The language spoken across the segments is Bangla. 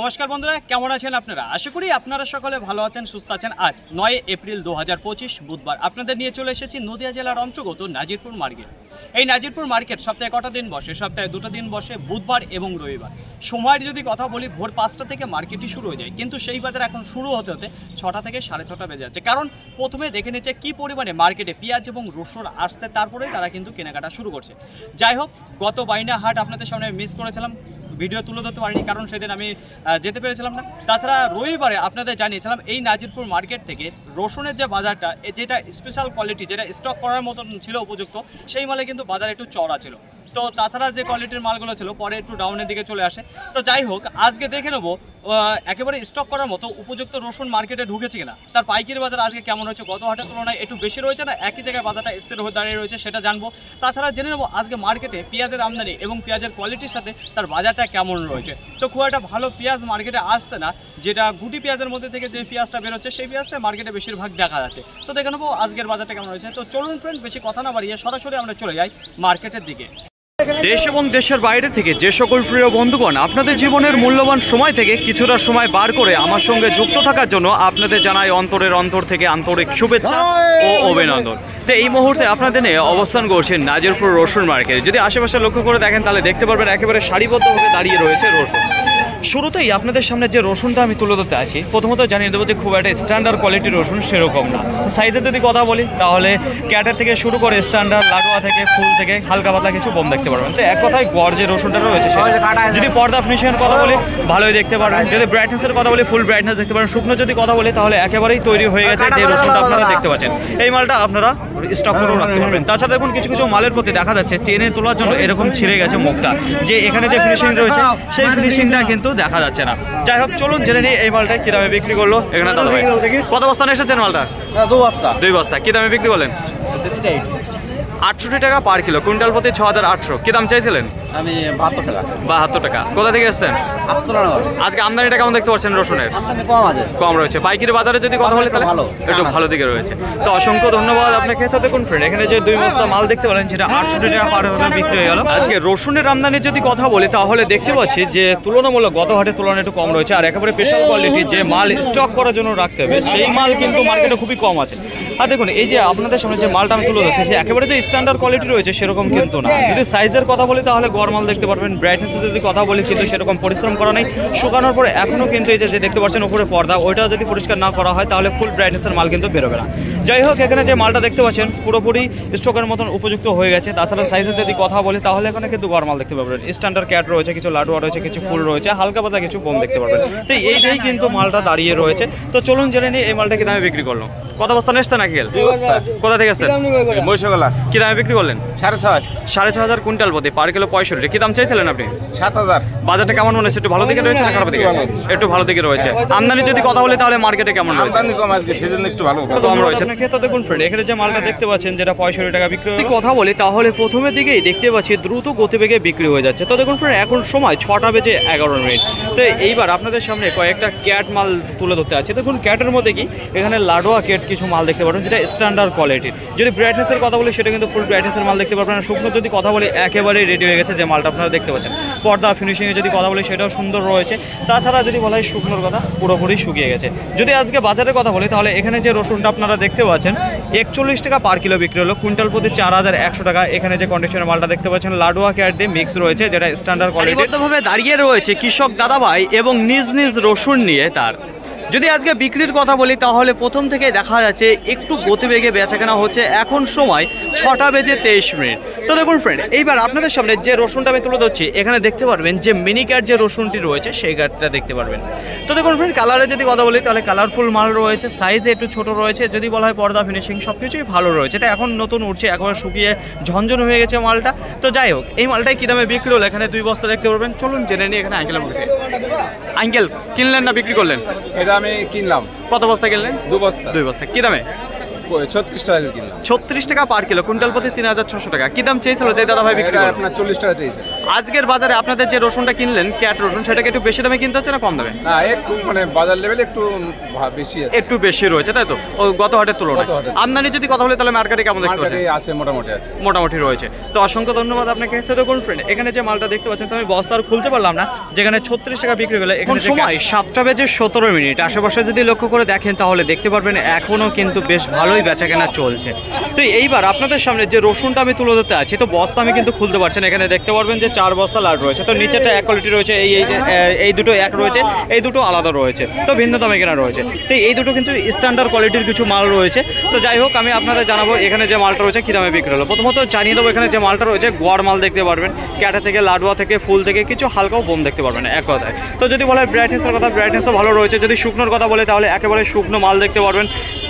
নমস্কার বন্ধুরা, কেমন আছেন আপনারা? আশা করি আপনারা সকলে ভালো আছেন, সুস্থ আছেন। আজ 9 এপ্রিল 2025 বুধবার আপনাদের নিয়ে চলে এসেছি নদিয়া জেলার অন্তর্গত নাজিরপুর মার্কেট। এই নাজিরপুর মার্কেট সপ্তাহে কটা দিন বসে? সপ্তাহে 2টো দিন বসে, বুধবার এবং রবিবার। সময়ের যদি কথা বলি, ভোর 5টা থেকে মার্কেটই শুরু হয়ে যায়, কিন্তু সেই বাজার এখন শুরু হতে হতে 6টা থেকে 6:30 বেজে যাচ্ছে। কারণ প্রথমে দেখে নিচ্ছে কী পরিমাণে মার্কেটে পেঁয়াজ এবং রসুন আসছে, তারপরে তারা কিন্তু কেনাকাটা শুরু করছে। যাই হোক, গত বাইনা হাট আপনাদের সামনে মিস করেছিলাম, ভিডিও তুলে ধরতে পারিনি, কারণ সেদিন আমি যেতে পেরেছিলাম না। তাছাড়া রবিবারে আপনাদের জানিয়েছিলাম এই নাজিরপুর মার্কেট থেকে রসুনের যে বাজারটা, যেটা স্পেশাল কোয়ালিটি, যেটা স্টক করার মতন ছিল উপযুক্ত, সেই মালে কিন্তু বাজার একটু চড়া ছিল। তো তাছাড়া যে কোয়ালিটির মালগুলো ছিল পরে একটু ডাউনের দিকে চলে আসে। তো যাই হোক, আজকে দেখে নেবো একেবারে স্টক করার মতো উপযুক্ত রসুন মার্কেটে ঢুকেছে কিনা, তার পাইকারি বাজার আজকে কেমন হচ্ছে, গত হাটের তুলনায় একটু বেশি রয়েছে না একই জায়গায় বাজারটা স্থির হয়ে দাঁড়িয়ে রয়েছে, সেটা জানবো। তাছাড়া জেনে নেবো আজকে মার্কেটে পেঁয়াজের আমদানি এবং পেঁয়াজের কোয়ালিটির সাথে তার বাজারটা কেমন রয়েছে। তো খুব একটা ভালো পেঁয়াজ মার্কেটে আসছে না, যেটা গুটি পেঁয়াজের মধ্যে থেকে যে পেঁয়াজটা বেরোচ্ছে সেই পেঁয়াজটা মার্কেটে বেশিরভাগ দেখা যাচ্ছে। তো দেখে নেবো আজকের বাজারটা কেমন রয়েছে। তো চলুন ফ্রেন্ড, বেশি কথা না বাড়িয়ে সরাসরি আমরা চলে যাই মার্কেটের দিকে। দেশ এবং দেশের বাইরে থেকে যে সকল প্রিয় বন্ধুগণ আপনাদের জীবনের মূল্যবান সময় থেকে কিছুটা সময় বার করে আমার সঙ্গে যুক্ত থাকার জন্য আপনাদের জানাই অন্তরের অন্তর থেকে আন্তরিক শুভেচ্ছা ও অভিনন্দন। তো এই মুহূর্তে আপনাদের নিয়ে অবস্থান করছেন নাজিরপুর রসুন মার্কেট। যদি আশেপাশে লক্ষ্য করে দেখেন তাহলে দেখতে পারবেন একেবারে সারিবদ্ধভাবে দাঁড়িয়ে রয়েছে রসুন। শুরুতেই আপনাদের সামনে যে রসুনটা আমি তুলে ধরতে আছি, প্রথমত জানিয়ে দেবো যে খুব একটা স্ট্যান্ডার্ড কোয়ালিটির রসুন সেরকম না। সাইজের যদি কথা বলি তাহলে ক্যাটের থেকে শুরু করে স্ট্যান্ডার্ড লাডোয়া থেকে ফুল থেকে হালকা পাতলা কিছু বোম দেখতে পারবেন। তো এক কথায় গড় যে রসুনটা রয়েছে, যদি পর্দা ফিনিশিংয়ের কথা বলি ভালোই দেখতে পারবেন, যদি ব্রাইটনেসের কথা বলি ফুল ব্রাইটনেস দেখতে পারেন, শুকনো যদি কথা বলি তাহলে একেবারেই তৈরি হয়ে গেছে যে রসুনটা আপনারা দেখতে পাচ্ছেন। এই মালটা আপনারা স্টক করেও রাখতে পারবেন। তাছাড়া দেখুন কিছু কিছু মালের প্রতি দেখা যাচ্ছে টেনে তোলার জন্য এরকম ছিঁড়ে গেছে মুখটা, যে এখানে যে ফিনিশিং রয়েছে সেই ফিনিশিংটা কিন্তু দেখা যাচ্ছে না। যাই হোক, চলুন জেনে নিই এই মালটা কি দামে বিক্রি করলো। এখানে কত বস্তা নিয়ে এসেছেন মালটা? 2 বস্তা। কি দামে বিক্রি করলেন? 68 টাকা পার কিলো, কুইন্টাল প্রতি 6800। কি দাম চাইছিলেন? আমি 72 টাকা। কোথা থেকে এসছেন? আজকে আমদানিটা কেমন দেখতে পাচ্ছেন রসুনের? কম রয়েছে। পাইকারি বাজারে যদি কথা বলি তাহলে একটু ভালো দিকে রয়েছে। তো অসংখ্য ধন্যবাদ আপনাকে। তো দেখুন ফ্রেন্ড, এখানে যে 2 বস্তা মাল দেখতে পেলেন সেটা 68 টাকা পার হলে বিক্রি হয়ে গেল। আজকে রসুনের আমদানির যদি কথা বলি তাহলে দেখতে পাচ্ছি যে তুলনামূলক গত হাটের তুলনায় একটু কম রয়েছে, আর একেবারে স্পেশাল কোয়ালিটির যে মাল স্টক করার জন্য রাখতে হবে সেই মাল কিন্তু মার্কেটে খুবই কম আছে। আর দেখুন এই যে আপনাদের সামনে যে মালটা আমি তুলে ধরতেছি একেবারে যে স্ট্যান্ডার্ড কোয়ালিটি রয়েছে সেরকম কিন্তু না। যদি সাইজের কথা বলি তাহলে গড় মাল দেখতে পারবেন। ব্রাইটনেসের যদি কথা বলি কিন্তু সেরকম পরিশ্রম করা নেই, শুকানোর পরে এখনও কিন্তু এই যে দেখতে পাচ্ছেন উপরে পর্দা, ওইটা যদি পরিষ্কার না করা হয় তাহলে ফুল ব্রাইটনেসের মাল কিন্তু বেরোবে না। যাই হোক, এখানে যে মালটা দেখতে পাচ্ছেন পুরোপুরি স্টকের মতন উপযুক্ত হয়ে গেছে। তাছাড়া সাইজের যদি কথা বলি তাহলে এখানে কিন্তু গড় মাল দেখতে পাবেন। স্ট্যান্ডার্ড ক্যাট রয়েছে, কিছু লাডুয়া রয়েছে, কিছু ফুল রয়েছে, হালকা পাতা কিছু বোম দেখতে পাবেন। তো এইটাই কিন্তু মালটা দাঁড়িয়ে রয়েছে। তো চলুন জেনে নিই এই মালটা কি দামে বিক্রি করলো। কত বস্তা নিয়ে নাকি? কোথা থেকে এসছেন? কি দামে বিক্রি করলেন? 6,500 কুইন্টাল প্রতি, পার কিলো 65। কি দাম চাইছিলেন আপনি? 7,000। বাজারটা কেমন মনে হচ্ছে? একটু ভালো দিকে রয়েছে না খারাপ দিকে? একটু ভালো দিকে রয়েছে। আমদানি যদি কথা বলি তাহলে মার্কেটে কেমন রয়েছে? আমদানি কম আজকে, সেজন্য একটু ভালো কম রয়েছে। তো দেখুন ফ্রেন্ড, এখানে যে মালটা দেখতে পাচ্ছেন যেটা 65 টাকা বিক্রি, কথা বলি তাহলে প্রথমের দিকেই দেখতে পাচ্ছি দ্রুত গতিবেগে বিক্রি হয়ে যাচ্ছে। তো দেখুন ফ্রেন্ড, এখন সময় 6টা বেজে 11 মিনিট। তো এইবার আপনাদের সামনে কয়েকটা ক্যাট মাল তুলে ধরতে আছে। দেখুন ক্যাটের মধ্যে কি এখানে লাডোয়া ক্যাট কিছু মাল দেখতে পাবেন যেটা স্ট্যান্ডার্ড কোয়ালিটির। যদি ব্রাইটনেসের কথা বলি সেটা কিন্তু ফুল ব্রাইটনেসের মাল দেখতে পাবেন। শুকনো যদি কথা বলি একেবারেই রেডি হয়ে গেছে যে মালটা আপনারা দেখতে পাচ্ছেন। পর্দা ফিনিশিংয়ে যদি কথা বলি সেটাও সুন্দর রয়েছে। তাছাড়া যদি বলা হয় শুকনোর কথা, পুরোপুরি শুকিয়ে গেছে। যদি আজকে বাজারের কথা বলি তাহলে এখানে যে রসুনটা আপনারা দেখতে পাচ্ছেন 41 টাকা পার কিলো বিক্রি হলো, কুইন্টাল প্রতি 4100 টাকা। এখানে যে কন্ডিশনের মালটা দেখতে পাচ্ছেন লাডোয়া ক্যাট দিয়ে মিক্স রয়েছে, যেটা স্ট্যান্ডার্ড কোয়ালিটিভাবে দাঁড়িয়ে রয়েছে কৃষক দাদাভাই এবং নিজ নিজ রসুন নিয়ে তার। যদি আজকে বিক্রির কথা বলি তাহলে প্রথম থেকে দেখা যাচ্ছে একটু গতিবেগে বেচাকেনা হচ্ছে। এখন সময় 6টা বেজে 23 মিনিট। তো দেখুন ফ্রেন্ড, এইবার আপনাদের সামনে যে রসুনটা আমি তুলে ধরছি এখানে দেখতে পারবেন যে মিনি ক্যাট যে রসুনটি রয়েছে সেই ক্যাটটা দেখতে পারবেন। তো দেখুন ফ্রেন্ড, কালারে যদি কথা বলি তাহলে কালারফুল মাল রয়েছে, সাইজে একটু ছোট রয়েছে। যদি বলা হয় পর্দা ফিনিশিং সব কিছুই ভালো রয়েছে। তাই এখন নতুন উঠছে, একবার শুকিয়ে ঝনঝন হয়ে গেছে মালটা। তো যাই হোক, এই মালটাই কী দামে বিক্রি হলো এখানে 2 বস্তা দেখতে পারবেন। চলুন জেনে নিই এখানে আঙ্কেলের মধ্যে। আঙ্কেল, কিনলেন না বিক্রি করলেন? এটা আমি কিনলাম। কত বস্তা কিনলেন? 2 বস্তা। 2 বস্তা। কি দামে? 36 টাকা কিনলাম। 36 টাকা পার কিলো, কুইন্টাল প্রতি 3600 টাকা। কি দাম চেয়েছিল যে দাদা ভাই বিক্রি করলো? আপনার 40 টাকা চেয়েছে। আজকের বাজারে আপনাদের যে রসুনটা কিনলেন ক্যাট রসুন, সেটাকে একটু বেশি দামে কিনতে হচ্ছে না কম দামে? না, একটু মানে বাজার লেভেলে একটু বেশি আছে। একটু বেশি রয়েছে তাই তো, ও গত হাটের তুলনায়। আমদানি যদি কথা বলি তাহলে মার্কেটে কেমন দেখতে পাচ্ছেন? আছে, মোটামুটি আছে। মোটামুটি রয়েছে। তো অসংখ্য ধন্যবাদ আপনাকে। তো দেখুন ফ্রেন্ড, এখানে যে মালটা দেখতে পাচ্ছেন তো আমি বস্তা আর খুলতে পারলাম না, যেখানে 36 টাকা বিক্রি হলো। এখন সময় 7:17। আশেপাশে যদি লক্ষ্য করে দেখেন তাহলে দেখতে পারবেন এখনো কিন্তু বেশ ভালোই বেচাকেনা চলছে। তো এইবার আপনাদের সামনে যে রসুনটা আমি তুলে ধরতে আছি, তো বস্তা আমি কিন্তু খুলতে পারছি না। এখানে দেখতে পারবেন যে 4 বস্তা লাট রয়েছে। তো নিচেরটা এক কোয়ালিটি রয়েছে, এই দুটো এক রয়েছে, এই দুটো আলাদা রয়েছে, তো ভিন্ন দামে কেনা রয়েছে। তো এই দুটো কিন্তু স্ট্যান্ডার্ড কোয়ালিটির কিছু মাল রয়েছে। তো যাই হোক, আমি আপনাদের জানাবো এখানে যে মালটা রয়েছে কী দামে বিক্রি হলো। প্রথমত জানিয়ে দেবো এখানে যে মালটা রয়েছে গোয়ার মাল দেখতে পারবেন, ক্যাটা থেকে, লাডুয়া থেকে, ফুল থেকে, কিছু হালকাও বোম দেখতে পারবেন এক কথায়। তো যদি বলে ব্রাইটনেসের কথা, ব্রাইটনেসও ভালো রয়েছে। যদি শুকনোর কথা বলে তাহলে একেবারে শুকনো মাল দেখতে পারবেন।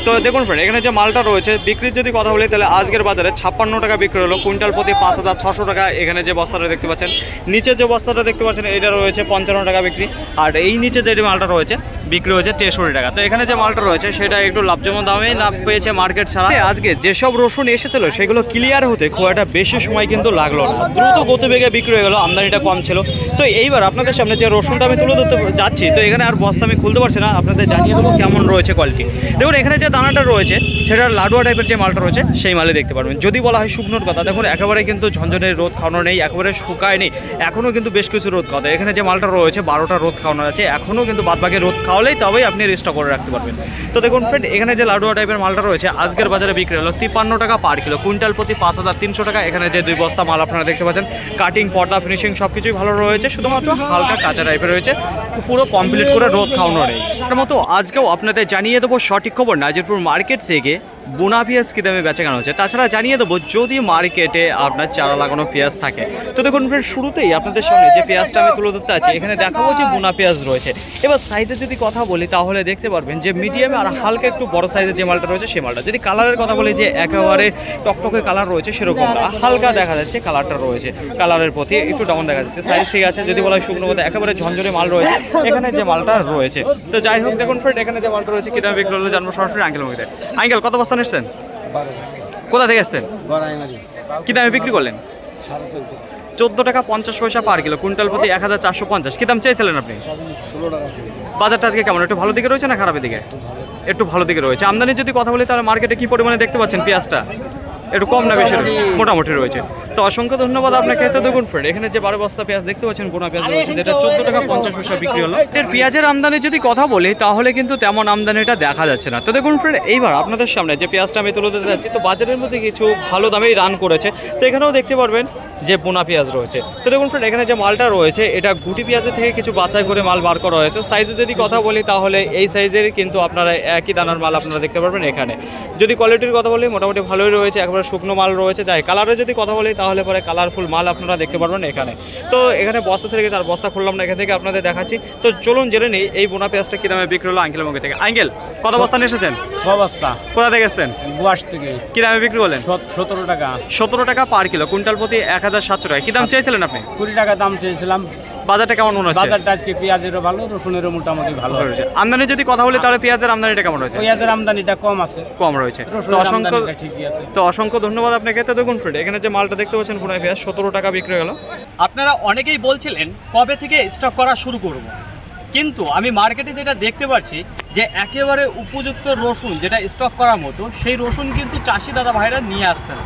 তো দেখুন ফ্রেন্ড, এখানে যে মালটা রয়েছে বিক্রির যদি কথা বলি তাহলে আজকের বাজারে 56 টাকা বিক্রি হলো, কুইন্টাল প্রতি 5600 টাকা। এখানে যে বস্তাটা দেখতে পাচ্ছেন, নিচে যে বস্তাটা দেখতে পাচ্ছেন এটা রয়েছে 55 টাকা বিক্রি, আর এই নিচে যে মালটা রয়েছে বিক্রি হয়েছে 63 টাকা। তো এখানে যে মালটা রয়েছে সেটা একটু লাভজনক দামে লাভ পেয়েছে মার্কেট ছাড়া। আজকে যেসব রসুন এসেছিল সেগুলো ক্লিয়ার হতে খুব একটা বেশি সময় কিন্তু লাগলো না, দ্রুত গতিবেগে বিক্রি হয়ে গেলো, আমদানিটা কম ছিল। তো এইবার আপনাদের সামনে যে রসুনটা আমি তুলে ধরতে যাচ্ছি, তো এখানে আর বস্তা আমি খুলতে পারছি না, আপনাদের জানিয়ে দেবো কেমন রয়েছে কোয়ালিটি। দেখুন এখানে যে দানাটা রয়েছে সেটা লাডুয়া টাইপের যে মালটা রয়েছে সেই মালে দেখতে পারবেন। যদি বলা হয় শুকনোর কথা, দেখুন একেবারে কিন্তু ঝনঝনের রোদ খাওয়ানো নেই, একেবারে শুকায় নেই, এখনও কিন্তু বেশ কিছু রোদ খাওয়া। এখানে যে মালটা রয়েছে 12টা রোদ খাওয়ানো আছে, এখনও কিন্তু বাদবাকি রোদ খাওয়ালেই তবেই আপনি স্টক করে রাখতে পারবেন। তো দেখুন ফ্রেন্ড, এখানে যে লাডুয়া টাইপের মালটা রয়েছে আজকের বাজারে বিক্রি হলো 53 টাকা পার কিলো, কুইন্টাল প্রতি 5300 টাকা। এখানে যে 2 বস্তা মাল আপনারা দেখতে পাচ্ছেন, কাটিং, পর্দা, ফিনিশিং সব কিছুই ভালো রয়েছে, শুধুমাত্র হালকা কাঁচা টাইপের রয়েছে, পুরো কমপ্লিট করে রোদ খাওয়ানো নেই। তার মতো আজকেও আপনাদের জানিয়ে দেবো সঠিক খবর নাজিরপুর মার্কেট থেকে বোনা পেঁয়াজ কী দামে বেচা কেনা হচ্ছে। তাছাড়া জানিয়ে দেবো যদি মার্কেটে আপনার চারা লাগানো পেঁয়াজ থাকে। তো দেখুন ফ্রেন্ড, শুরুতেই আপনাদের সামনে যে পেঁয়াজটা আমি তুলে ধরতে আছি এখানে দেখাবো যে বোনা পেঁয়াজ রয়েছে। এবার সাইজের যদি কথা বলি তাহলে দেখতে পারবেন যে মিডিয়ামে আর হালকা একটু বড় সাইজের যে মালটা রয়েছে সেই মালটা। যদি কালারের কথা বলি যে একেবারে টকটকে কালার রয়েছে সেরকম না, হালকা দেখা যাচ্ছে কালারটা রয়েছে, কালারের প্রতি একটু ডাউন দেখা যাচ্ছে, সাইজ ঠিক আছে। যদি বলা হয় শুকনো কথা, একেবারে ঝনঝনে মাল রয়েছে এখানে যে মালটা রয়েছে। তো যাই হোক দেখুন ফ্রেন্ড, এখানে যে মালটা রয়েছে কী দামে বিক্রি হলো জানবো সরাসরি আঙ্কেল মুখে। আঙ্কেল, কত বস্তা নিচ্ছেন? কোথা থেকে আসছেন? কি দামে বিক্রি করলেন? 14 টাকা 50 পয়সা পার কিলো, কুইন্টাল প্রতি 1450। কি দাম চেয়েছিলেন আপনি? 16 টাকা। বাজারটা আজকে কেমন, একটু ভালো দিকে রয়েছে না খারাপের দিকে? একটু ভালো দিকে রয়েছে। আমদানি যদি কথা বলি তাহলে মার্কেটে কি পরিমাণে দেখতে পাচ্ছেন পেঁয়াজটা? একটু কম না বেশি? মোটামুটি রয়েছে। তো অসংখ্য ধন্যবাদ আপনাকে। তো দেখুন ফ্রেন্ড, এখানে যে 12 বস্তা পেঁয়াজ দেখতে পাচ্ছেন বোনা পেঁয়াজ রয়েছে, যেটা 14 টাকা 50 পয়সা বিক্রি হলো। এর পেঁয়াজের আমদানি যদি কথা বলি তাহলে কিন্তু তেমন আমদানিটা দেখা যাচ্ছে না। তো দেখুন ফ্রেন্ড, এইবার আপনাদের সামনে যে পেঁয়াজটা আমি তুলে দিতে যাচ্ছি, তো বাজারের মধ্যে কিছু ভালো দামেই রান করেছে। তো এখানেও দেখতে পারবেন যে বোনা পেঁয়াজ রয়েছে। তো দেখুন ফ্রেন্ড, এখানে যে মালটা রয়েছে এটা গুটি পেঁয়াজের থেকে কিছু বাছাই করে মাল বার করা হয়েছে। সাইজে যদি কথা বলি তাহলে এই সাইজের কিন্তু আপনারা একই দানার মাল আপনারা দেখতে পারবেন এখানে। যদি কোয়ালিটির কথা বলি মোটামুটি ভালোই রয়েছে, একেবারে শুকনো মাল রয়েছে। যাই কালারে যদি কথা বলি তাহলে পরে কালারফুল মাল আপনারা দেখতে পারবেন এখানে। তো এখানে বস্তা ছেড়ে গেছে, আর বস্তা খুললাম না, এখান থেকে আপনাদের দেখাচ্ছি। তো চলুন জেনে নিই এই বোনা পেঁয়াজটা কী দামে বিক্রি হলো আঙ্কেলের মুখে থেকে। আঙ্কেল, কত বস্তা নিয়ে এসেছেন? 6 বস্তা। কোথা থেকে এসেছেন? গুয়াশ থেকে। কী দামে বিক্রি করলেন? 17 টাকা। 17 টাকা পার কিলো, কুইন্টাল প্রতি 1700 টাকা। কী দাম চেয়েছিলেন আপনি? 20 টাকা দাম চেয়েছিলাম। বাজারটা কেমন মনে হচ্ছে? বাজারটা আজকে পেঁয়াজেরও ভালো, রসুনেরও মোটামুটি ভালো রয়েছে। আমদানি যদি কথা বলি তাহলে পেঁয়াজের আমদানিটা কেমন রয়েছে? পেঁয়াজের আমদানিটা কম আছে, কম রয়েছে। তো রসুনের অসংখ্য আমদানিটা ঠিকই আছে। তো অসংখ্য ধন্যবাদ আপনাকে। তো দেখুন ফ্রেন্ড, এখানে যে মালটা দেখতে পাচ্ছেন বোনা পেঁয়াজ 17 টাকা বিক্রি হলো। আপনারা অনেকেই বলছিলেন কবে থেকে স্টক করা শুরু করব, কিন্তু আমি মার্কেটে যেটা দেখতে পাচ্ছি যে একেবারে উপযুক্ত রসুন যেটা স্টক করার মতো সেই রসুন কিন্তু চাষি দাদা ভাইরা নিয়ে আসছে না।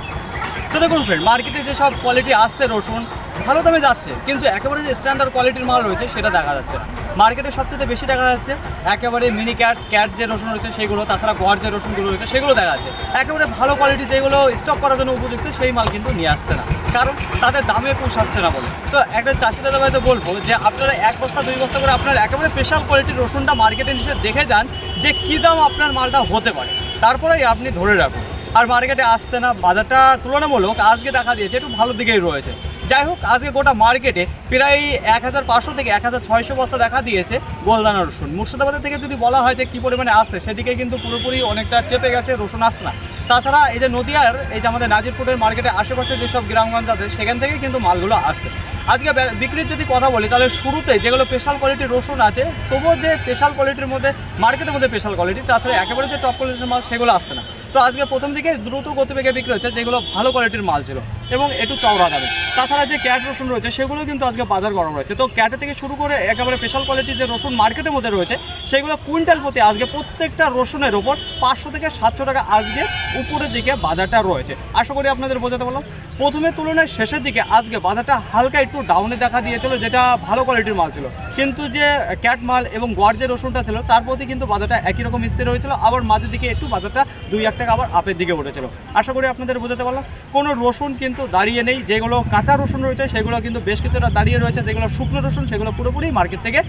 তো দেখুন ফ্রেন্ড, মার্কেটে যেসব কোয়ালিটি আসছে রসুন ভালো দামে যাচ্ছে, কিন্তু একেবারে যে স্ট্যান্ডার্ড কোয়ালিটির মাল রয়েছে সেটা দেখা যাচ্ছে। মার্কেটে সবচেয়ে বেশি দেখা যাচ্ছে একেবারে মিনি ক্যাট যে রসুন রয়েছে সেগুলো, তাছাড়া গোয়ার যে রসুনগুলো রয়েছে সেগুলো দেখা যাচ্ছে। একেবারে ভালো কোয়ালিটি যেগুলো স্টক করার জন্য উপযুক্ত সেই মাল কিন্তু নিয়ে আসছে না, কারণ তাদের দামে পোষাচ্ছে না বলে। তো একটা চাষি দাদা ভাইতে বলবো যে আপনারা 1 বস্তা 2 বস্তা করে আপনার একেবারে স্পেশাল কোয়ালিটির রসুনটা মার্কেটে এসে দেখে যান যে কী দাম আপনার মালটা হতে পারে, তারপরেই আপনি ধরে রাখুন। আর মার্কেটে আসছে না, বাজারটা তুলনামূলক আজকে দেখা দিয়েছে একটু ভালো দিকেই রয়েছে। যাই হোক, আজকে গোটা মার্কেটে প্রায় 1500 থেকে 1600 বস্তা দেখা দিয়েছে গোলদানা রসুন। মুর্শিদাবাদের থেকে যদি বলা হয় যে কী পরিমাণে আসছে, সেদিকে কিন্তু পুরোপুরি অনেকটা চেপে গেছে, রসুন আসছে না। তাছাড়া এই যে নদিয়ার এই যে আমাদের নাজিরপুরের মার্কেটে আশেপাশে যেসব গ্রামগঞ্জ আছে সেখান থেকে কিন্তু মালগুলো আসছে। আজকে বিক্রির যদি কথা বলি তাহলে শুরুতে যেগুলো স্পেশাল কোয়ালিটির রসুন আছে, তবুও যে স্পেশাল কোয়ালিটির মধ্যে মার্কেটের মধ্যে স্পেশাল কোয়ালিটি, তাছাড়া একেবারে যে টপ কোয়ালিটির মাল সেগুলো আসছে না। তো আজকে প্রথম দিকে দ্রুত গতিবেগে বিক্রি হচ্ছে যেগুলো ভালো কোয়ালিটির মাল ছিল এবং একটু চওড়া দামে। তাছাড়া যে ক্যাট রসুন রয়েছে সেগুলো কিন্তু আজকে বাজার গরম রয়েছে। তো ক্যাটে থেকে শুরু করে একেবারে স্পেশাল কোয়ালিটির যে রসুন মার্কেটের মধ্যে রয়েছে সেগুলো কুইন্টাল প্রতি আজকে প্রত্যেকটা রসুনের ওপর 500 থেকে 700 টাকা আজকে উপরের দিকে বাজারটা রয়েছে। আশা করি আপনাদের বোঝাতে পারলাম। প্রথমের তুলনায় শেষের দিকে আজকে বাজারটা হালকা একটু ডাউনে দেখা দিয়েছিল, যেটা ভালো কোয়ালিটির মাল ছিল, কিন্তু যে ক্যাট মাল এবং গড় যে রসুনটা ছিল তার প্রতি কিন্তু বাজারটা একই রকম স্থির হয়েছিল। আবার মাঝের দিকে একটু বাজারটা 2-1 টাকা আবার আপের দিকে উঠেছিল। আশা করি আপনাদের বোঝাতে পারলাম। কোনো রসুন কিন্তু দাঁড়িয়ে নেই, যেগুলো কাঁচা রসুন রয়েছে সেগুলো কিন্তু বেশ কিছুটা দাঁড়িয়ে রয়েছে, যেগুলো শুকনো রসুন সেগুলো পুরোপুরি মার্কেট থেকে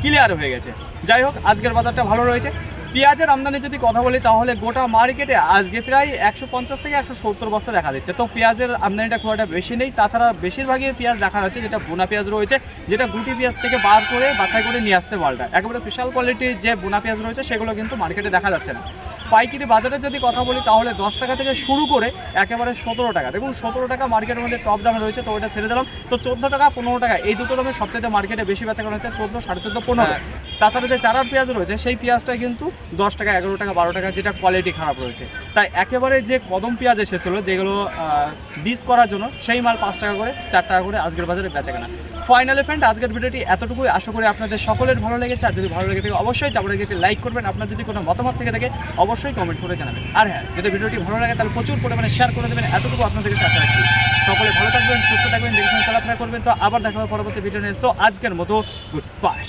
ক্লিয়ার হয়ে গেছে। যাই হোক, আজকের বাজারটা ভালো রয়েছে। পেঁয়াজের আমদানি যদি কথা বলি তাহলে গোটা মার্কেটে আজকে প্রায় 150 থেকে 170 বস্তা দেখা দিচ্ছে। তো পেঁয়াজের আমদানিটা খুব একটা বেশি নেই। তাছাড়া বেশিরভাগই পেঁয়াজ দেখা যাচ্ছে যেটা বোনা পেঁয়াজ রয়েছে, যেটা গুটি পেঁয়াজ থেকে বার করে বাছাই করে নিয়ে আসতে পাল্টা। একেবারে স্পেশাল কোয়ালিটির যে বোনা পেঁয়াজ রয়েছে সেগুলো কিন্তু মার্কেটে দেখা যাচ্ছে না। পাইকারি বাজারে যদি কথা বলি তাহলে 10 টাকা থেকে শুরু করে একেবারে 17 টাকা। দেখুন 17 টাকা মার্কেটের মধ্যে টপ দামে রয়েছে, তো ওটা ছেড়ে দিলাম। তো 14 টাকা 15 টাকা এই দুটো দামে সবচেয়ে মার্কেটে বেশি বেচা কেনা হচ্ছে, 14, 14.5, 15। তাছাড়া যে চারার পেঁয়াজ রয়েছে সেই পেঁয়াজটা কিন্তু 10 টাকা, 11 টাকা, 12 টাকা, যেটা কোয়ালিটি খারাপ রয়েছে। তাই একেবারে যে কদম পেঁয়াজ এসেছিলো যেগুলো বীজ করার জন্য সেই মাল 5 টাকা করে, 4 টাকা করে আজকের বাজারে বেচা কেনা। ফাইনালি ফ্রেন্ড, আজকের ভিডিওটি এতটুকুই। আশা করি আপনাদের সকলের ভালো লেগেছে। আর যদি ভালো লেগে থাকে অবশ্যই চাপড়ে গিয়ে লাইক করবেন। আপনার যদি কোনো মতামত থেকে থাকে অবশ্যই কমেন্ট করে জানাবেন। আর হ্যাঁ, যদি ভিডিওটি ভালো লাগে তাহলে প্রচুর পরিমাণে শেয়ার করে দেবেন। এতটুকু আপনাদের কাছে আশা রাখছি। সকলে ভালো থাকবেন, সুস্থ থাকবেন, দেখে চলাফেরা করবেন। তো আবার দেখা হবে পরবর্তী ভিডিও নিয়ে। সো আজকের মতো গুড বাই।